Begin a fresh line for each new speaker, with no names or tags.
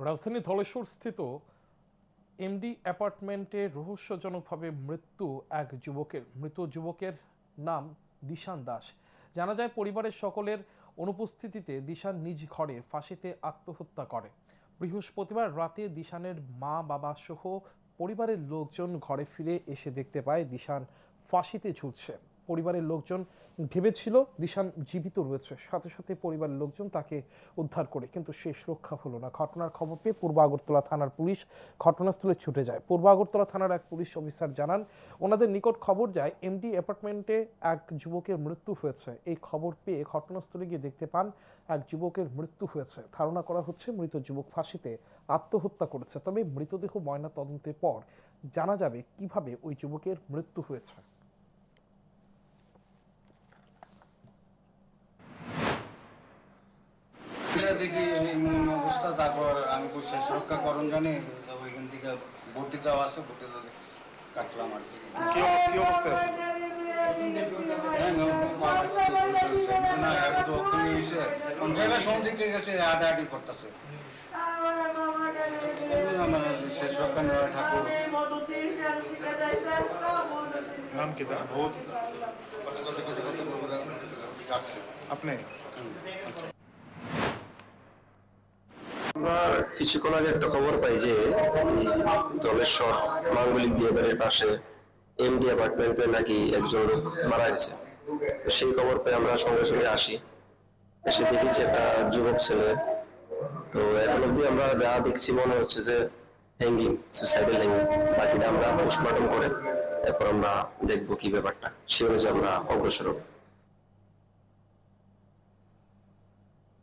রাজধানী ধলেশ্বর স্থিত এমডি অ্যাপার্টমেন্টে রহস্যজনকভাবে মৃত্যু এক যুবকের। মৃত যুবকের নাম দিশান দাস। জানা যায় পরিবারের সকলের অনুপস্থিতিতে দিশান নিজ ঘরে ফাঁসিতে আত্মহত্যা করে। বৃহস্পতিবার রাতে দিশানের মা বাবা সহ পরিবারের লোকজন ঘরে ফিরে এসে দেখতে পায় দিশান ফাঁসিতে ঝুলছে। পরিবারের লোকজন ভেবেছিল দিশান জীবিত রয়েছে, সাথে সাথে পরিবারের লোকজন তাকে উদ্ধার করে, কিন্তু শেষ রক্ষা হলো না। ঘটনার খবর পেয়ে পূর্ব আগরতলা থানার পুলিশ ঘটনাস্থলে ছুটে যায়। পূর্ব আগরতলা থানার এক পুলিশ অফিসার জানান, ওনাদের নিকট খবর যায় এমডি অ্যাপার্টমেন্টে এক যুবকের মৃত্যু হয়েছে। এই খবর পেয়ে ঘটনাস্থলে গিয়ে দেখতে পান এক যুবকের মৃত্যু হয়েছে। ধারণা করা হচ্ছে মৃত যুবক ফাঁসিতে আত্মহত্যা করেছে। তবে মৃতদেহ ময়না তদন্তের পর জানা যাবে কিভাবে ওই যুবকের মৃত্যু হয়েছে।
দেখি অবস্থা, তারপর আমি শেষ রক্ষা করণ জানি ওইখান থেকে ভর্তি দেওয়া আছে, ভর্তি দেওয়া কাটলাম আর কি।
কি অবস্থায় আছে?
সন্ধিকে গেছে, হাঁটাহাঁটি করতেছে। শেষ রক্ষা নেওয়া ঠাকুর
নাম কি তার? আপনি
আমরা কিছুক্ষণ আগে একটা খবর পাই যে ধলেশ্বর মাঙ্গলিক বিয়ে বাড়ির পাশে এমডি অ্যাপার্টমেন্টে নাকি একজন লোক মারা গেছে। তো সেই খবর পেয়ে আমরা সঙ্গে সঙ্গে আসি, এসে দেখি যে একটা যুবক ছেলে। তো এখন অব্দি আমরা যা দেখছি মনে হচ্ছে যে হ্যাঙ্গিং, সুইসাইডাল হ্যাঙ্গিং। বাকিটা আমরা পোস্টমর্টম করে এরপর আমরা দেখবো কি ব্যাপারটা, সে অনুযায়ী আমরা অগ্রসর হবো।